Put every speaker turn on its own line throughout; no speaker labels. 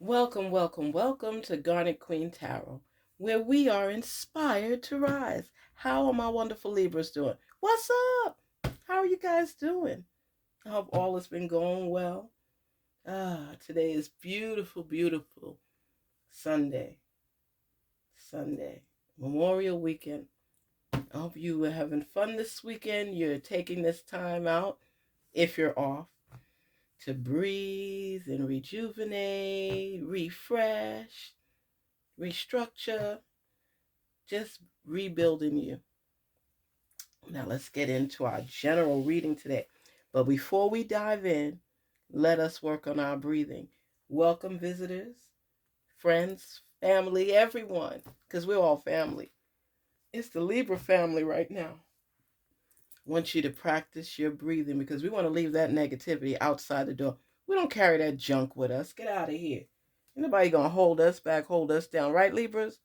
Welcome, welcome, welcome to Garnetqueentarot, where we are inspired to rise. How are my wonderful Libras doing? What's up? How are you guys doing? I hope all has been going well. Today is beautiful, beautiful Sunday. Memorial weekend. I hope you are having fun this weekend. You're taking this time out, if you're off, to breathe and rejuvenate, refresh, restructure, just rebuilding you. Now let's get into our general reading today. But before we dive in, let us work on our breathing. Welcome visitors, friends, family, everyone, because we're all family. It's the Libra family right now. I want you to practice your breathing because we want to leave that negativity outside the door. We don't carry that junk with us. Get out of here. Ain't nobody gonna hold us back, hold us down, right, Libras?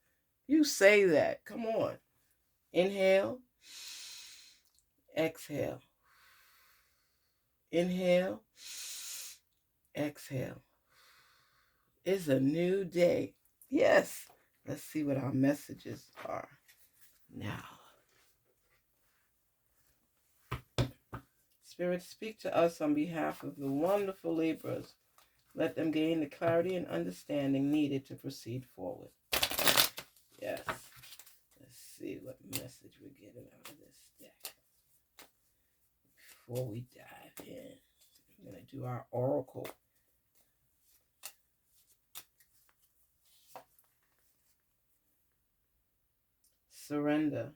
You say that. Come on. Inhale. Exhale. Inhale. Exhale. It's a new day. Yes. Let's see what our messages are now. Spirit, speak to us on behalf of the wonderful Libras. Let them gain the clarity and understanding needed to proceed forward. Yes. Let's see what message we're getting out of this deck. Before we dive in, I'm going to do our oracle. Surrender.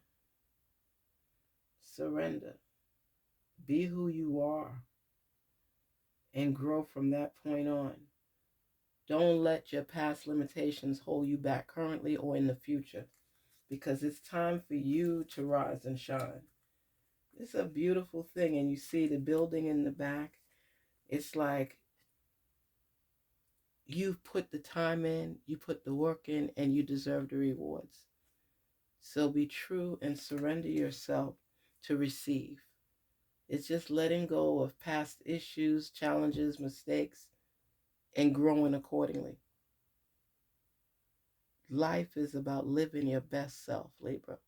Surrender. Be who you are and grow from that point on. Don't let your past limitations hold you back currently or in the future, because it's time for you to rise and shine. It's a beautiful thing, and you see the building in the back. It's like you've put the time in, you put the work in, and you deserve the rewards. So be true and surrender yourself to receive. It's just letting go of past issues, challenges, mistakes, and growing accordingly. Life is about living your best self, Libra.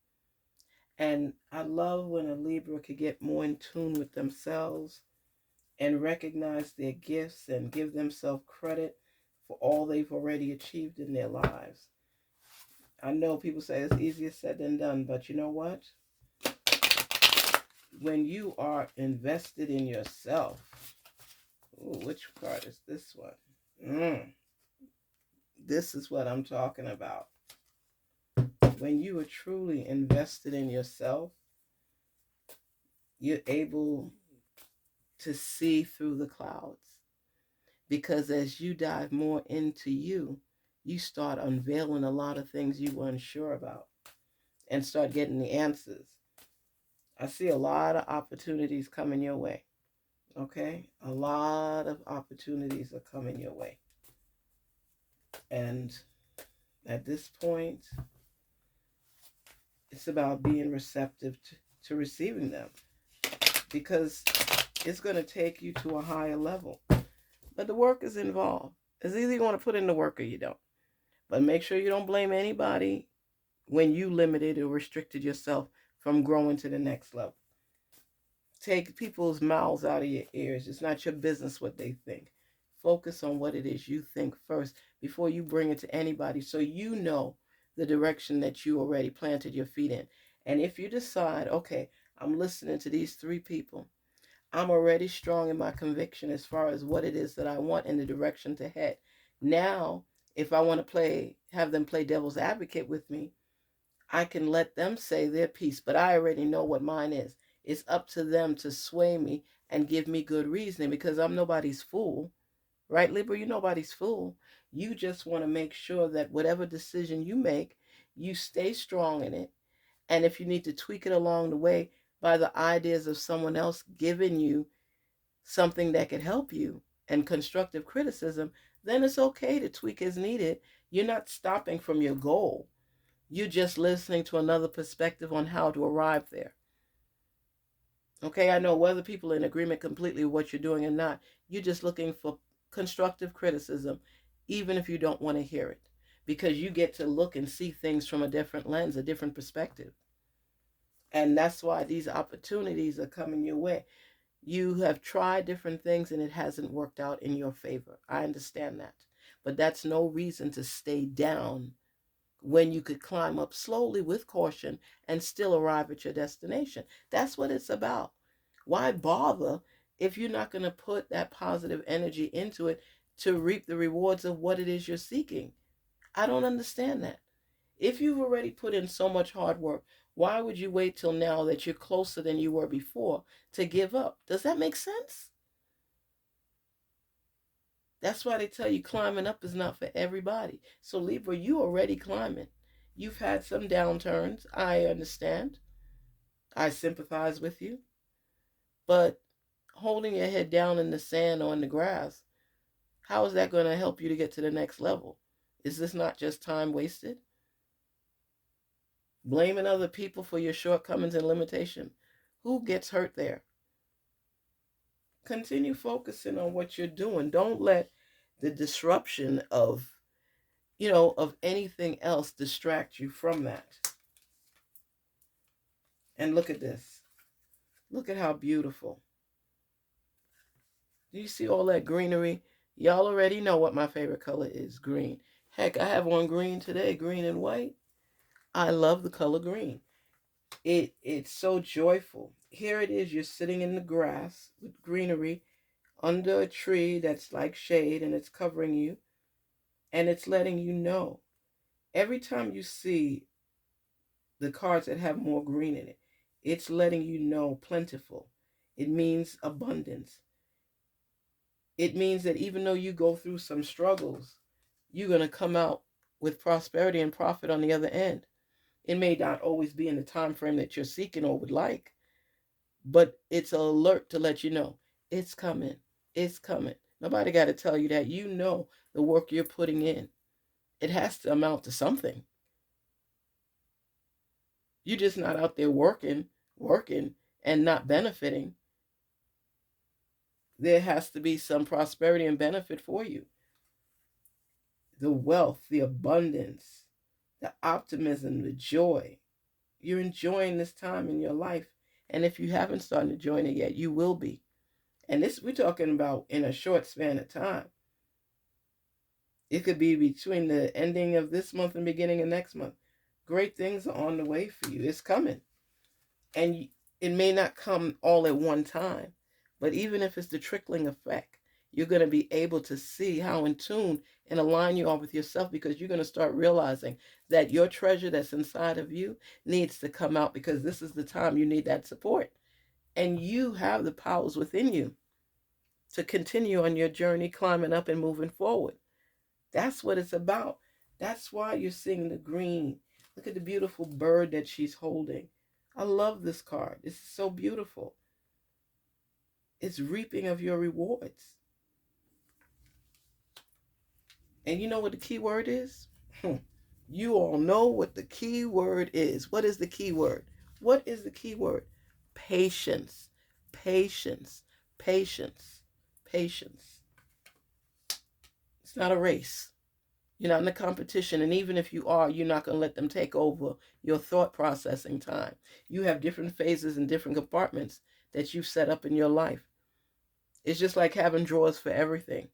And I love when a Libra could get more in tune with themselves and recognize their gifts and give themselves credit for all they've already achieved in their lives. I know people say it's easier said than done, but you know what? When you are invested in yourself, ooh, which card is this one? This is what I'm talking about. When you are truly invested in yourself, you're able to see through the clouds. Because as you dive more into you, you start unveiling a lot of things you weren't sure about and start getting the answers. I see a lot of opportunities coming your way. Okay? A lot of opportunities are coming your way. And at this point, it's about being receptive to receiving them, because it's going to take you to a higher level. But the work is involved. It's either you want to put in the work or you don't. But make sure you don't blame anybody when you limited or restricted yourself from growing to the next level. Take people's mouths out of your ears. It's not your business what they think. Focus on what it is you think first before you bring it to anybody, so you know the direction that you already planted your feet in. And if you decide, okay, I'm listening to these three people, I'm already strong in my conviction as far as what it is that I want and the direction to head. Now, if I want to have them play devil's advocate with me, I can let them say their piece, but I already know what mine is. It's up to them to sway me and give me good reasoning, because I'm nobody's fool. Right, Libra? You're nobody's fool. You just want to make sure that whatever decision you make, you stay strong in it. And if you need to tweak it along the way by the ideas of someone else giving you something that could help you and constructive criticism, then it's okay to tweak as needed. You're not stopping from your goal. You're just listening to another perspective on how to arrive there. Okay, I know whether people are in agreement completely with what you're doing or not, you're just looking for constructive criticism. even if you don't want to hear it, because you get to look and see things from a different lens, a different perspective. And that's why these opportunities are coming your way. You have tried different things and it hasn't worked out in your favor. I understand that. But that's no reason to stay down when you could climb up slowly with caution and still arrive at your destination. That's what it's about. Why bother if you're not going to put that positive energy into it to reap the rewards of what it is you're seeking? I don't understand that. If you've already put in so much hard work, why would you wait till now that you're closer than you were before to give up? Does that make sense? That's why they tell you climbing up is not for everybody. So Libra, you already climbing. You've had some downturns. I understand. I sympathize with you. But holding your head down in the sand or in the grass, how is that going to help you to get to the next level? Is this not just time wasted? Blaming other people for your shortcomings and limitation. Who gets hurt there? Continue focusing on what you're doing. Don't let the disruption of anything else distract you from that. And look at this. Look at how beautiful. Do you see all that greenery? Y'all already know what my favorite color is, green. Heck, I have on green today, green and white. I love the color green. It's so joyful. Here it is, you're sitting in the grass with greenery under a tree that's like shade, and it's covering you, and it's letting you know. Every time you see the cards that have more green in it, it's letting you know plentiful. It means abundance. It means that even though you go through some struggles, you're going to come out with prosperity and profit on the other end. It may not always be in the time frame that you're seeking or would like, but it's an alert to let you know it's coming. It's coming. Nobody got to tell you that. You know the work you're putting in. It has to amount to something. You're just not out there working, and not benefiting. There has to be some prosperity and benefit for you. The wealth, the abundance, the optimism, the joy. You're enjoying this time in your life. And if you haven't started enjoying it yet, you will be. And this, we're talking about in a short span of time. It could be between the ending of this month and beginning of next month. Great things are on the way for you. It's coming. And it may not come all at one time, but even if it's the trickling effect, you're going to be able to see how in tune and align you are with yourself, because you're going to start realizing that your treasure that's inside of you needs to come out, because this is the time you need that support. And you have the powers within you to continue on your journey, climbing up and moving forward. That's what it's about. That's why you're seeing the green. Look at the beautiful bird that she's holding. I love this card. It's so beautiful. It's reaping of your rewards. And you know what the key word is? You all know what the key word is. What is the key word? What is the key word? Patience. Patience. Patience. Patience. It's not a race. You're not in a competition. And even if you are, you're not going to let them take over your thought processing time. You have different phases and different compartments that you've set up in your life. It's just like having drawers for everything.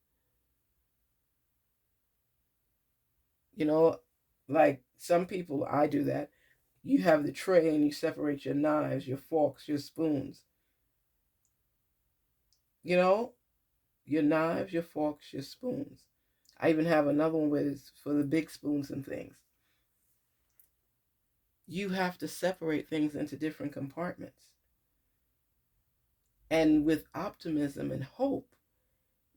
Like some people, I do that. You have the tray and you separate your knives, your forks, your spoons. Your knives, your forks, your spoons. I even have another one where it's for the big spoons and things. You have to separate things into different compartments. And with optimism and hope,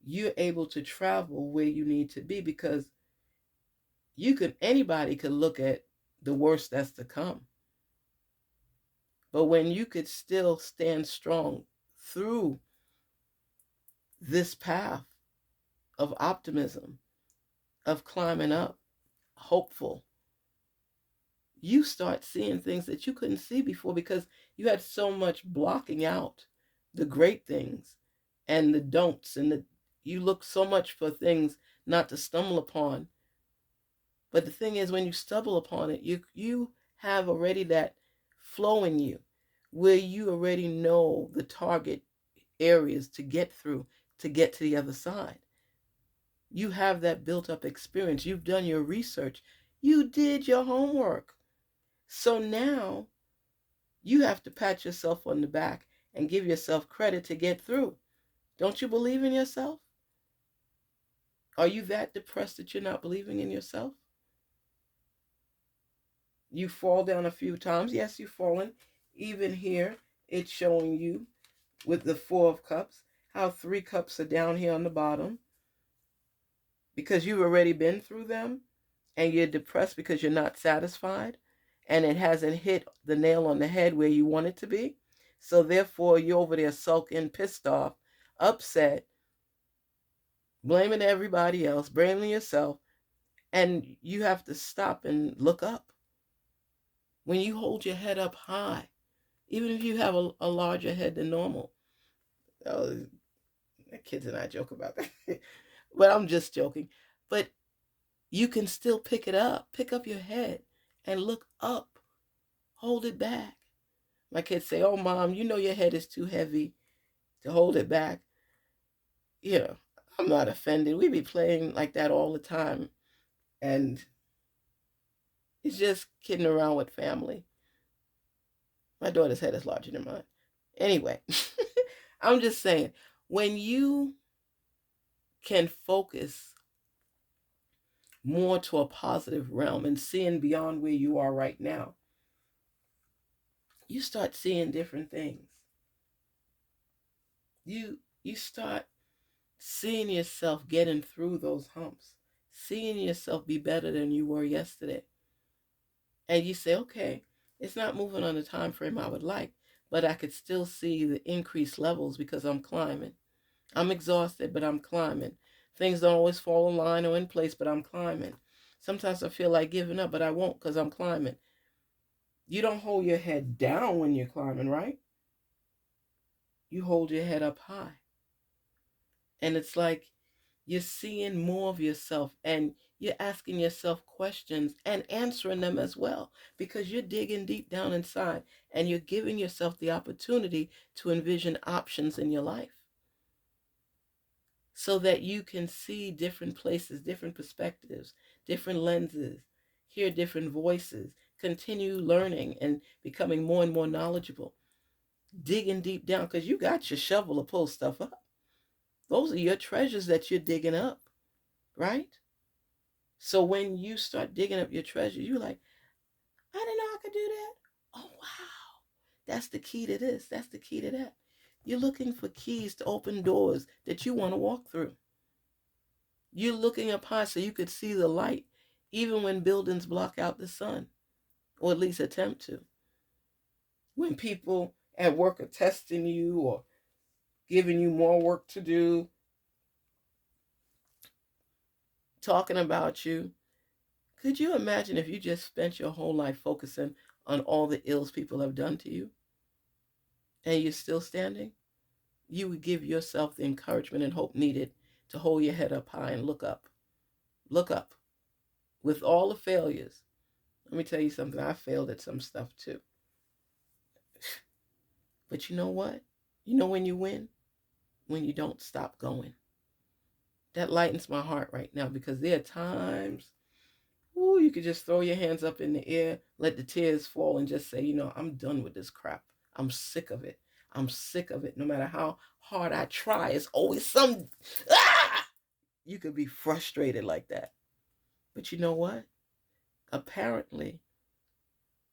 you're able to travel where you need to be, because anybody could look at the worst that's to come. But when you could still stand strong through this path of optimism, of climbing up, hopeful, you start seeing things that you couldn't see before, because you had so much blocking out the great things and the don'ts, and you look so much for things not to stumble upon. But the thing is, when you stumble upon it, you have already that flow in you where you already know the target areas to get through, to get to the other side. You have that built up experience. You've done your research. You did your homework. So now you have to pat yourself on the back and give yourself credit to get through. Don't you believe in yourself? Are you that depressed that you're not believing in yourself? You fall down a few times. Yes, you've fallen. Even here, it's showing you with the Four of Cups how 3 cups are down here on the bottom because you've already been through them and you're depressed because you're not satisfied and it hasn't hit the nail on the head where you want it to be. So therefore, you're over there sulking, pissed off, upset, blaming everybody else, blaming yourself, and you have to stop and look up. When you hold your head up high, even if you have a larger head than normal, oh, the kids and I joke about that, but I'm just joking. But you can still pick it up, pick up your head and look up, hold it back. My kids say, "Oh, Mom, you know your head is too heavy to hold it back." You know, I'm not offended. We be playing like that all the time. And it's just kidding around with family. My daughter's head is larger than mine. Anyway, I'm just saying, when you can focus more to a positive realm and seeing beyond where you are right now, you start seeing different things. You start seeing yourself getting through those humps, seeing yourself be better than you were yesterday. And you say, okay, it's not moving on the time frame I would like, but I could still see the increased levels because I'm climbing. I'm exhausted, but I'm climbing. Things don't always fall in line or in place, but I'm climbing. Sometimes I feel like giving up, but I won't because I'm climbing. You don't hold your head down when you're climbing, right? You hold your head up high. And it's like you're seeing more of yourself and you're asking yourself questions and answering them as well because you're digging deep down inside and you're giving yourself the opportunity to envision options in your life so that you can see different places, different perspectives, different lenses, hear different voices, continue learning and becoming more and more knowledgeable, digging deep down because you got your shovel to pull stuff up. Those are your treasures that you're digging up, right? So when you start digging up your treasure, you're like, I didn't know I could do that. Oh, wow. That's the key to this. That's the key to that. You're looking for keys to open doors that you want to walk through. You're looking up high so you could see the light, even when buildings block out the sun, or at least attempt to. When people at work are testing you or giving you more work to do, talking about you, could you imagine if you just spent your whole life focusing on all the ills people have done to you and you're still standing? You would give yourself the encouragement and hope needed to hold your head up high and look up. Look up. With all the failures, let me tell you something. I failed at some stuff too. But you know what? You know when you win? When you don't stop going. That lightens my heart right now because there are times, ooh, you could just throw your hands up in the air, let the tears fall, and just say, I'm done with this crap. I'm sick of it. I'm sick of it. No matter how hard I try, it's always some. Ah! You could be frustrated like that. But you know what? Apparently,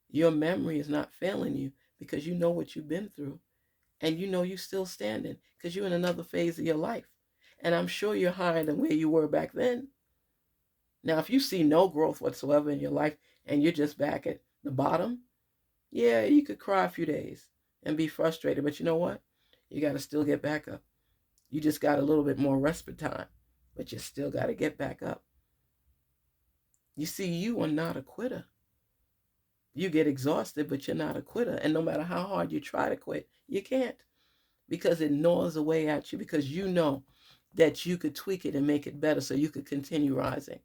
your memory is not failing you because you know what you've been through. And you know you're still standing because you're in another phase of your life. And I'm sure you're higher than where you were back then. Now, if you see no growth whatsoever in your life and you're just back at the bottom, yeah, you could cry a few days and be frustrated. But you know what? You got to still get back up. You just got a little bit more respite time, but you still got to get back up. You see, you are not a quitter. You get exhausted, but you're not a quitter. And no matter how hard you try to quit, you can't because it gnaws away at you because you know that you could tweak it and make it better so you could continue rising.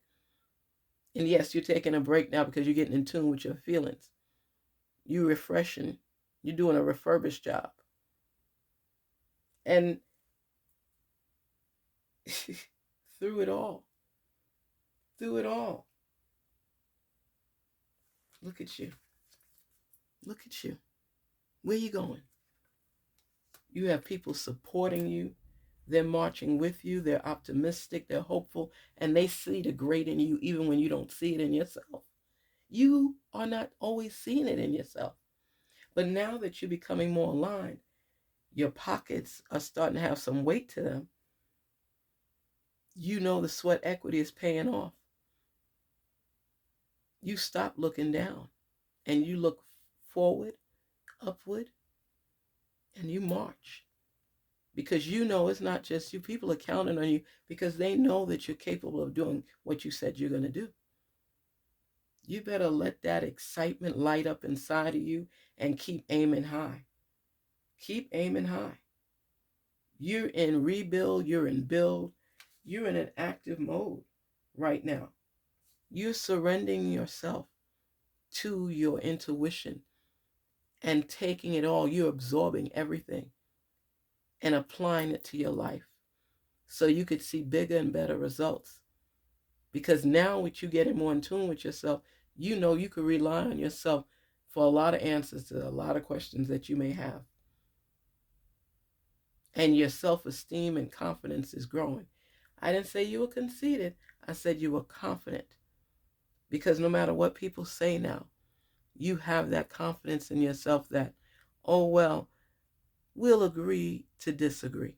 And yes, you're taking a break now because you're getting in tune with your feelings. You're refreshing. You're doing a refurbished job. And through it all, look at you. Look at you. Where you going? You have people supporting you. They're marching with you. They're optimistic. They're hopeful. And they see the great in you even when you don't see it in yourself. You are not always seeing it in yourself. But now that you're becoming more aligned, your pockets are starting to have some weight to them. You know the sweat equity is paying off. You stop looking down and you look forward, upward, and you march. Because you know it's not just you. People are counting on you because they know that you're capable of doing what you said you're going to do. You better let that excitement light up inside of you and keep aiming high. Keep aiming high. You're in rebuild. You're in build. You're in an active mode right now. You're surrendering yourself to your intuition and taking it all. You're absorbing everything and applying it to your life so you could see bigger and better results. Because now with you getting more in tune with yourself, you know you can rely on yourself for a lot of answers to a lot of questions that you may have. And your self-esteem and confidence is growing. I didn't say you were conceited. I said you were confident. Because no matter what people say now, you have that confidence in yourself that, oh, well, we'll agree to disagree.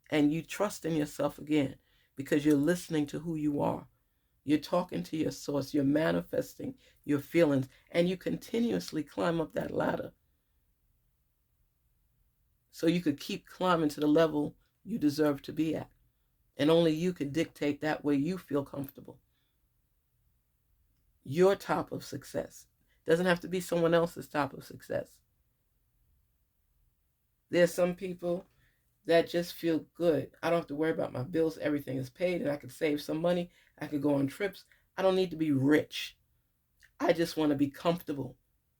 And you trust in yourself again because you're listening to who you are. You're talking to your source. You're manifesting your feelings. And you continuously climb up that ladder so you could keep climbing to the level you deserve to be at. And only you can dictate that way you feel comfortable. Your top of success doesn't have to be someone else's top of success. There's some people that just feel good. I don't have to worry about my bills. Everything is paid and I could save some money. I could go on trips. I don't need to be rich. I just want to be comfortable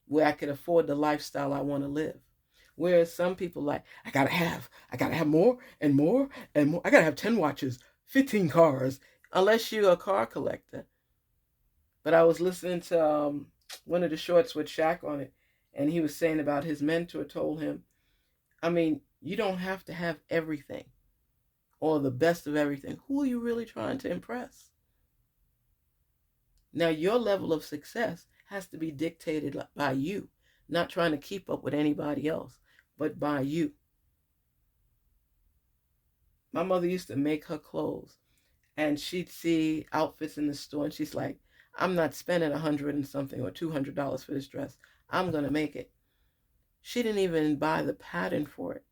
where I can afford the lifestyle I want to live. Whereas some people like, I gotta have more and more and more. I gotta have 10 watches, 15 cars, unless you're a car collector. But I was listening to one of the shorts with Shaq on it, and he was saying about his mentor told him, I mean, you don't have to have everything or the best of everything. Who are you really trying to impress? Now, your level of success has to be dictated by you, not trying to keep up with anybody else, but by you. My mother used to make her clothes, and she'd see outfits in the store, and she's like, I'm not spending $100 and something or $200 for this dress. I'm going to make it. She didn't even buy the pattern for it.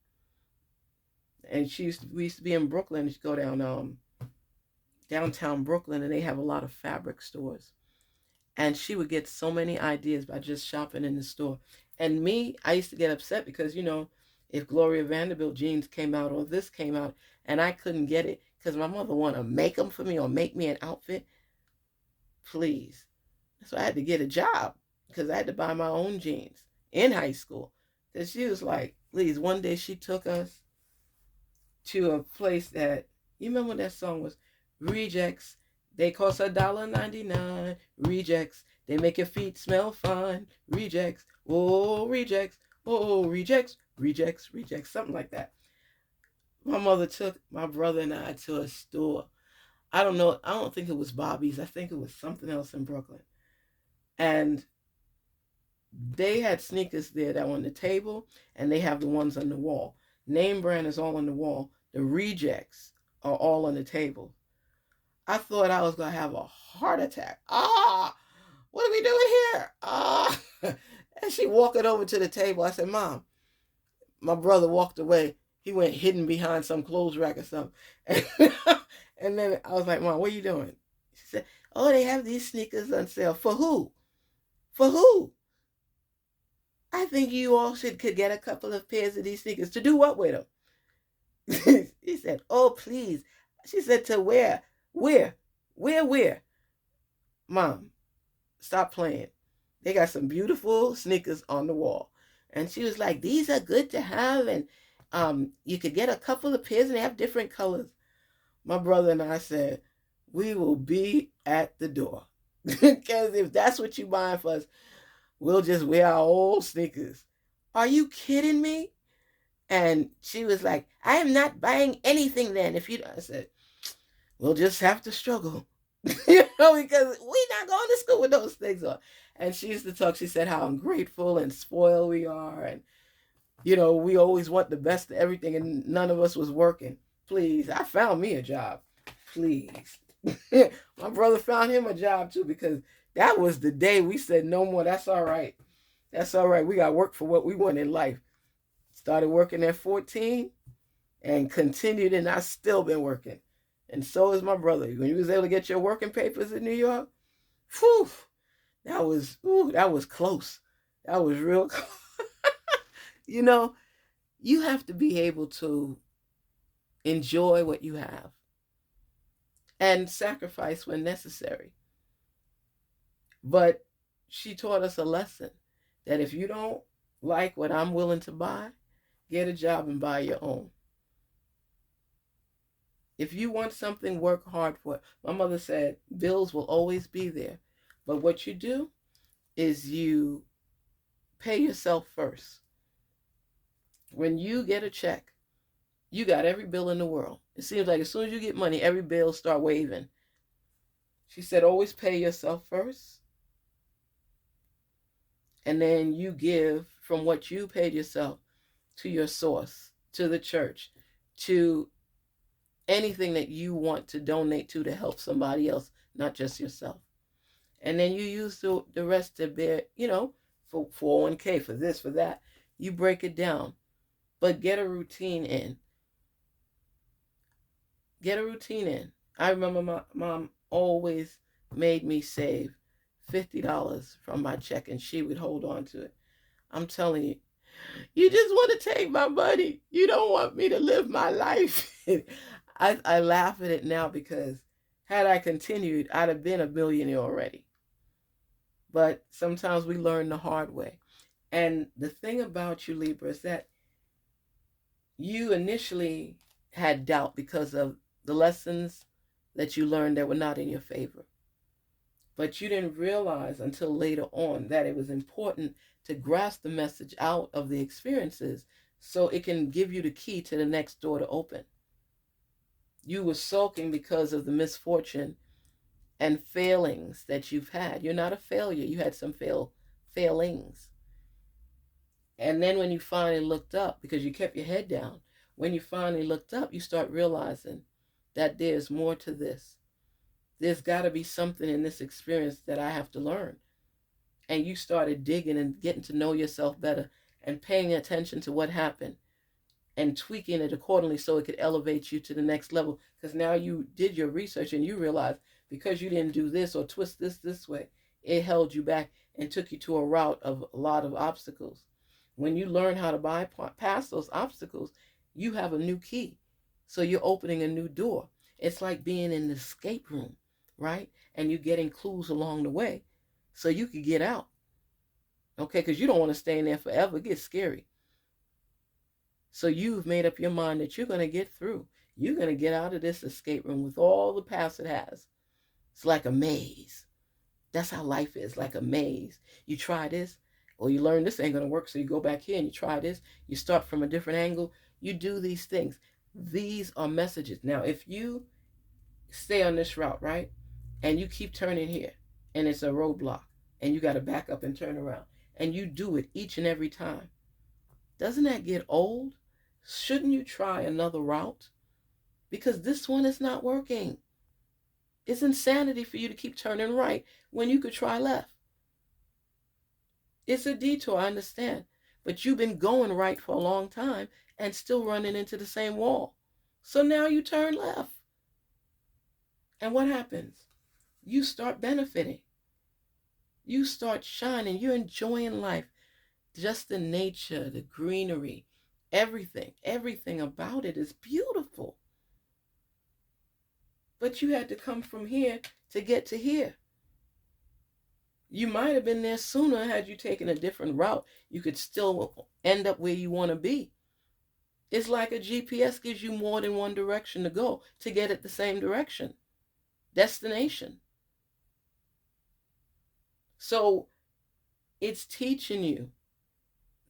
And we used to be in Brooklyn. She'd go down downtown Brooklyn, and they have a lot of fabric stores. And she would get so many ideas by just shopping in the store. And me, I used to get upset because, you know, if Gloria Vanderbilt jeans came out or this came out and I couldn't get it because my mother wanted to make them for me or make me an outfit, please. So I had to get a job because I had to buy my own jeans in high school. Because she was like, please, one day she took us to a place that, you remember when that song was, Rejects, they cost $1.99. Rejects, they make your feet smell fine. Rejects, oh, rejects, oh, rejects, rejects, rejects, something like that. My mother took my brother and I to a store. I don't know, I don't think it was Bobby's. I think it was something else in Brooklyn. And they had sneakers there that were on the table, and they have the ones on the wall. Name brand is all on the wall. The rejects are all on the table. I thought I was going to have a heart attack. What are we doing here? And she walking over to the table. I said, Mom, my brother walked away. He went hidden behind some clothes rack or something. And then I was like, Mom, what are you doing? She said, oh, they have these sneakers on sale. For who? For who? I think you all could get a couple of pairs of these sneakers. To do what with them? He said, oh, please. She said, to where? Where? Where? Mom, stop playing. They got some beautiful sneakers on the wall. And she was like, these are good to have. And you could get a couple of pairs and they have different colors. My brother and I said, we will be at the door. Because if that's what you buying for us, we'll just wear our old sneakers. Are you kidding me? And she was like, I am not buying anything then. If you, I said, we'll just have to struggle. Because we're not going to school with those things on. And she used to talk, she said how ungrateful and spoiled we are. And, we always want the best of everything and none of us was working. Please, I found me a job. Please. My brother found him a job too, because that was the day we said, no more. That's all right. That's all right. We got to work for what we want in life. Started working at 14 and continued, and I've still been working. And so is my brother. When you was able to get your working papers in New York, whew, that was close. That was real close. You have to be able to enjoy what you have and sacrifice when necessary. But she taught us a lesson that if you don't like what I'm willing to buy, get a job and buy your own. If you want something, work hard for it. My mother said, bills will always be there. But what you do is you pay yourself first. When you get a check, you got every bill in the world. It seems like as soon as you get money, every bill start waving. She said, always pay yourself first. And then you give from what you paid yourself to your source, to the church, to anything that you want to donate to help somebody else, not just yourself. And then you use the rest to bear, for 401k, for this, for that. You break it down. But get a routine in. Get a routine in. I remember my mom always made me save $50 from my check, and she would hold on to it. I'm telling you, you just want to take my money. You don't want me to live my life. I laugh at it now because had I continued, I'd have been a millionaire already. But sometimes we learn the hard way. And the thing about you, Libra, is that you initially had doubt because of the lessons that you learned that were not in your favor. But you didn't realize until later on that it was important to grasp the message out of the experiences so it can give you the key to the next door to open. You were sulking because of the misfortune and failings that you've had. You're not a failure. You had some failings. And then when you finally looked up, because you kept your head down, when you finally looked up, you start realizing that there's more to this. There's got to be something in this experience that I have to learn. And you started digging and getting to know yourself better and paying attention to what happened and tweaking it accordingly so it could elevate you to the next level. Because now you did your research and you realized because you didn't do this or twist this way, it held you back and took you to a route of a lot of obstacles. When you learn how to bypass those obstacles, you have a new key. So you're opening a new door. It's like being in the escape room, right? And you're getting clues along the way so you could get out. Okay, because you don't want to stay in there forever. It gets scary. So you've made up your mind that you're going to get through. You're going to get out of this escape room with all the paths it has. It's like a maze. That's how life is, like a maze. You try this, or you learn this ain't going to work, so you go back here and you try this. You start from a different angle. You do these things. These are messages. Now, if you stay on this route, right, and you keep turning here, and it's a roadblock, and you got to back up and turn around, and you do it each and every time, doesn't that get old? Shouldn't you try another route? Because this one is not working. It's insanity for you to keep turning right when you could try left. It's a detour, I understand. But you've been going right for a long time and still running into the same wall. So now you turn left. And what happens? You start benefiting. You start shining. You're enjoying life. Just the nature, the greenery, everything about it is beautiful. But you had to come from here to get to here. You might have been there sooner had you taken a different route. You could still end up where you want to be. It's like a GPS gives you more than one direction to go to get at the same direction, destination. So it's teaching you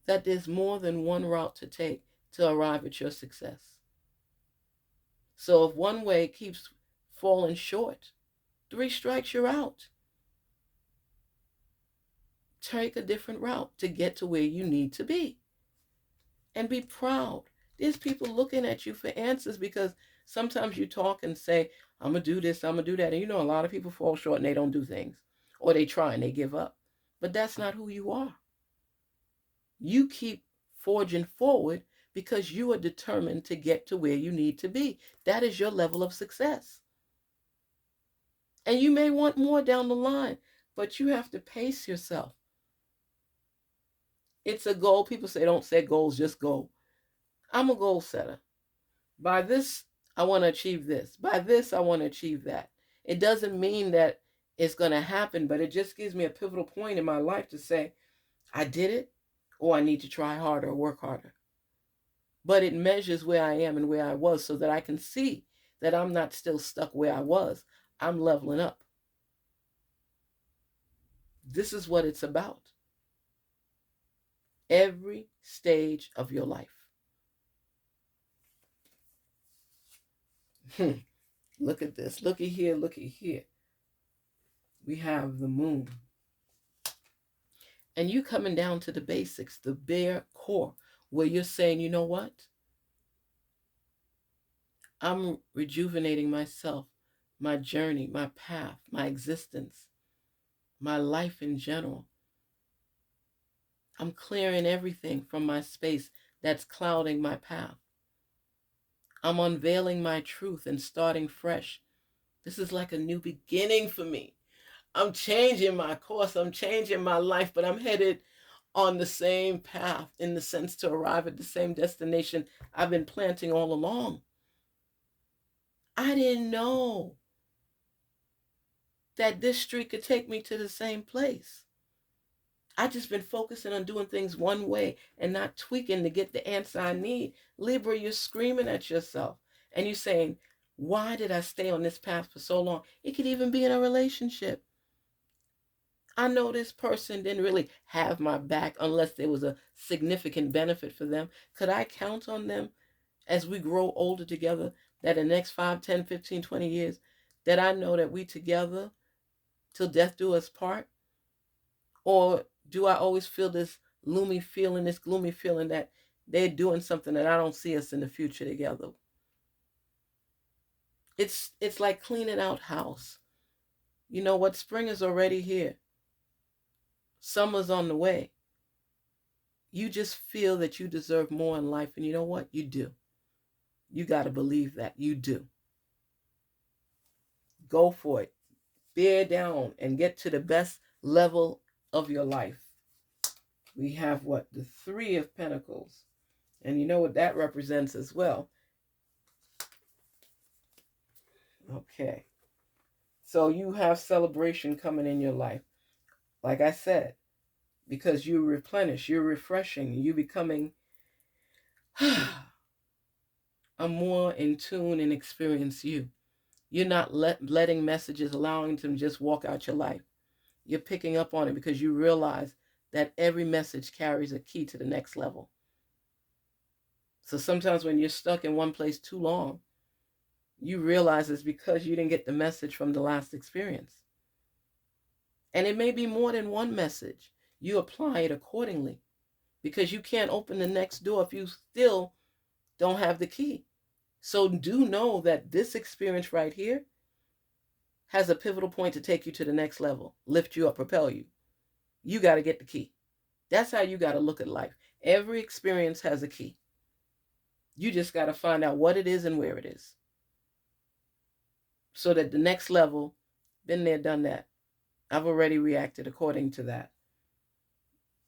that there's more than one route to take to arrive at your success. So if one way keeps falling short, 3 strikes, you're out. Take a different route to get to where you need to be. And be proud. There's people looking at you for answers, because sometimes you talk and say, I'm going to do this, I'm going to do that. And a lot of people fall short and they don't do things. Or they try and they give up. But that's not who you are. You keep forging forward because you are determined to get to where you need to be. That is your level of success. And you may want more down the line, but you have to pace yourself. It's a goal. People say don't set goals, just go. I'm a goal setter. By this, I want to achieve this. By this, I want to achieve that. It doesn't mean that it's going to happen, but it just gives me a pivotal point in my life to say, I did it, or I need to try harder or work harder. But it measures where I am and where I was so that I can see that I'm not still stuck where I was. I'm leveling up. This is what it's about. Every stage of your life. Look at this. Looky here, looky here. We have the moon. And you coming down to the basics, the bare core, where you're saying, you know what? I'm rejuvenating myself, my journey, my path, my existence, my life in general. I'm clearing everything from my space that's clouding my path. I'm unveiling my truth and starting fresh. This is like a new beginning for me. I'm changing my course. I'm changing my life, but I'm headed on the same path in the sense to arrive at the same destination I've been planting all along. I didn't know that this street could take me to the same place. I just been focusing on doing things one way and not tweaking to get the answer I need. Libra, you're screaming at yourself and you're saying, why did I stay on this path for so long? It could even be in a relationship. I know this person didn't really have my back unless there was a significant benefit for them. Could I count on them as we grow older together, that in the next 5, 10, 15, 20 years, that I know that we together till death do us part? Or do I always feel this gloomy feeling that they're doing something that I don't see us in the future together? It's like cleaning out house. You know what? Spring is already here. Summer's on the way. You just feel that you deserve more in life, and you know what? You do. You got to believe that. You do. Go for it. Bear down and get to the best level of your life. We have what? The 3 of Pentacles. And you know what that represents as well. Okay. So you have celebration coming in your life. Like I said, because you replenish, you're refreshing, you're becoming a more in tune and experience you. You're not letting messages, allowing them to just walk out your life. You're picking up on it because you realize that every message carries a key to the next level. So sometimes when you're stuck in one place too long, you realize it's because you didn't get the message from the last experience. And it may be more than one message. You apply it accordingly, because you can't open the next door if you still don't have the key. So do know that this experience right here has a pivotal point to take you to the next level, lift you up, propel you. You got to get the key. That's how you got to look at life. Every experience has a key. You just got to find out what it is and where it is. So that the next level, been there, done that. I've already reacted according to that.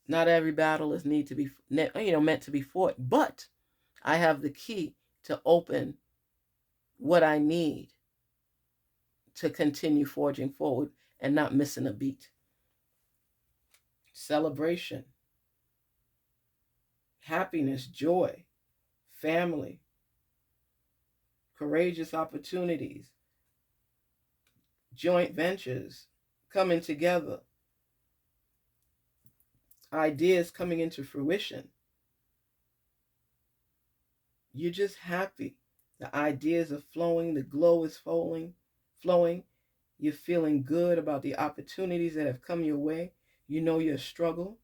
Not every battle is meant to be fought, but I have the key to open what I need to continue forging forward and not missing a beat. Celebration, happiness, joy, family, courageous opportunities, joint ventures coming together, ideas coming into fruition. You're just happy. The ideas are flowing, the glow is flowing. You're feeling good about the opportunities that have come your way. You know your struggle,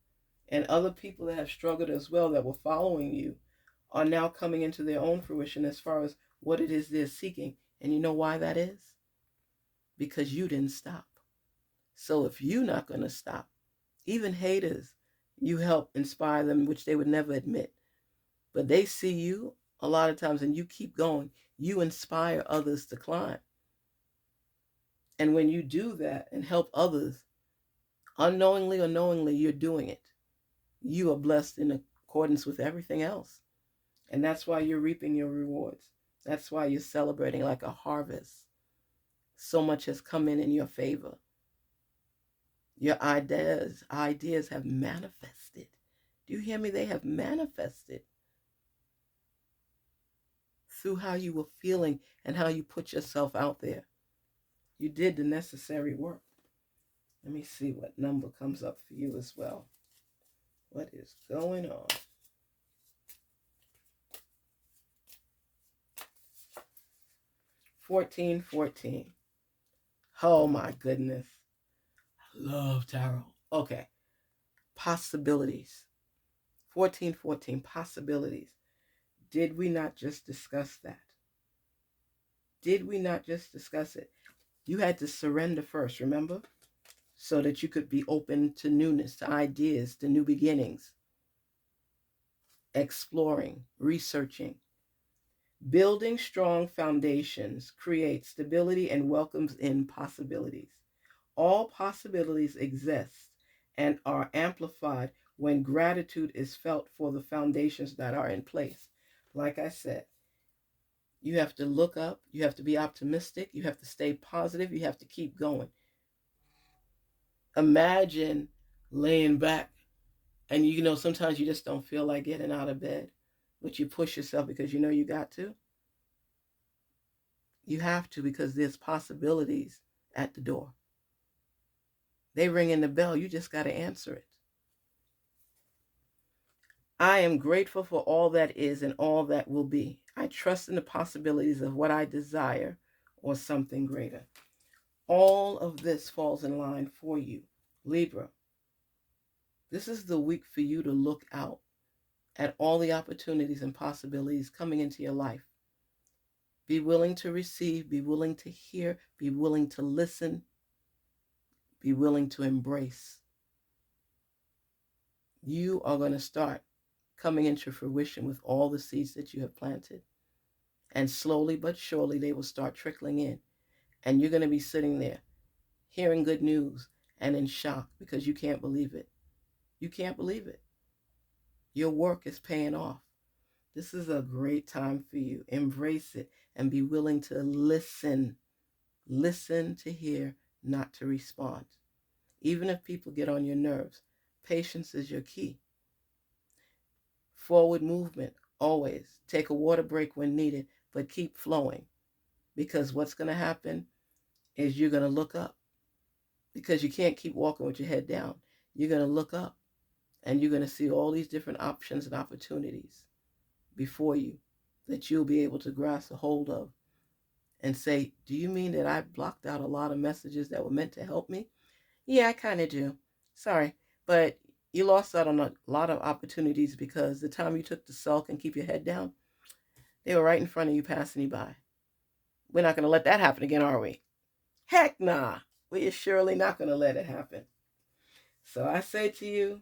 and other people that have struggled as well that were following you are now coming into their own fruition as far as what it is they're seeking. And you know why that is? Because you didn't stop. So if you're not going to stop, even haters, you help inspire them, which they would never admit. But they see you a lot of times and you keep going. You inspire others to climb. And when you do that and help others, unknowingly or knowingly, you're doing it. You are blessed in accordance with everything else. And that's why you're reaping your rewards. That's why you're celebrating like a harvest. So much has come in your favor. Your ideas have manifested. Do you hear me? They have manifested through how you were feeling and how you put yourself out there. You did the necessary work. Let me see what number comes up for you as well. What is going on? 1414. Oh my goodness. I love tarot. Okay. Possibilities. 1414, possibilities. Did we not just discuss that? Did we not just discuss it? You had to surrender first, remember? So that you could be open to newness, to ideas, to new beginnings. Exploring, researching. Building strong foundations creates stability and welcomes in possibilities. All possibilities exist and are amplified when gratitude is felt for the foundations that are in place. Like I said, you have to look up, you have to be optimistic, you have to stay positive, you have to keep going. Imagine laying back and sometimes you just don't feel like getting out of bed, but you push yourself because you know you got to. You have to, because there's possibilities at the door. They ring in the bell, you just got to answer it. I am grateful for all that is and all that will be. I trust in the possibilities of what I desire or something greater. All of this falls in line for you, Libra. This is the week for you to look out at all the opportunities and possibilities coming into your life. Be willing to receive, be willing to hear, be willing to listen, be willing to embrace. You are going to start coming into fruition with all the seeds that you have planted. And slowly but surely they will start trickling in. And you're going to be sitting there hearing good news and in shock because you can't believe it. You can't believe it. Your work is paying off. This is a great time for you. Embrace it and be willing to listen. Listen to hear, not to respond. Even if people get on your nerves, patience is your key. Forward movement, always. Take a water break when needed, but keep flowing. Because what's going to happen is you're going to look up. Because you can't keep walking with your head down. You're going to look up and you're going to see all these different options and opportunities before you that you'll be able to grasp a hold of and say, do you mean that I blocked out a lot of messages that were meant to help me? Yeah, I kind of do. Sorry, but you lost out on a lot of opportunities because the time you took to sulk and keep your head down, they were right in front of you passing you by. We're not going to let that happen again, are we? Heck nah. We are surely not going to let it happen. So I say to you,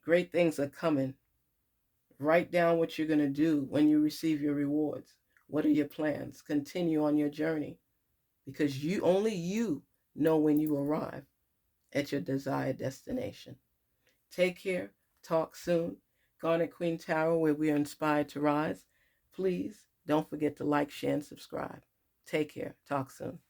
great things are coming. Write down what you're going to do when you receive your rewards. What are your plans? Continue on your journey because only you know when you arrive at your desired destination. Take care. Talk soon. Garnetqueentarot, where we are inspired to rise. Please don't forget to like, share, and subscribe. Take care. Talk soon.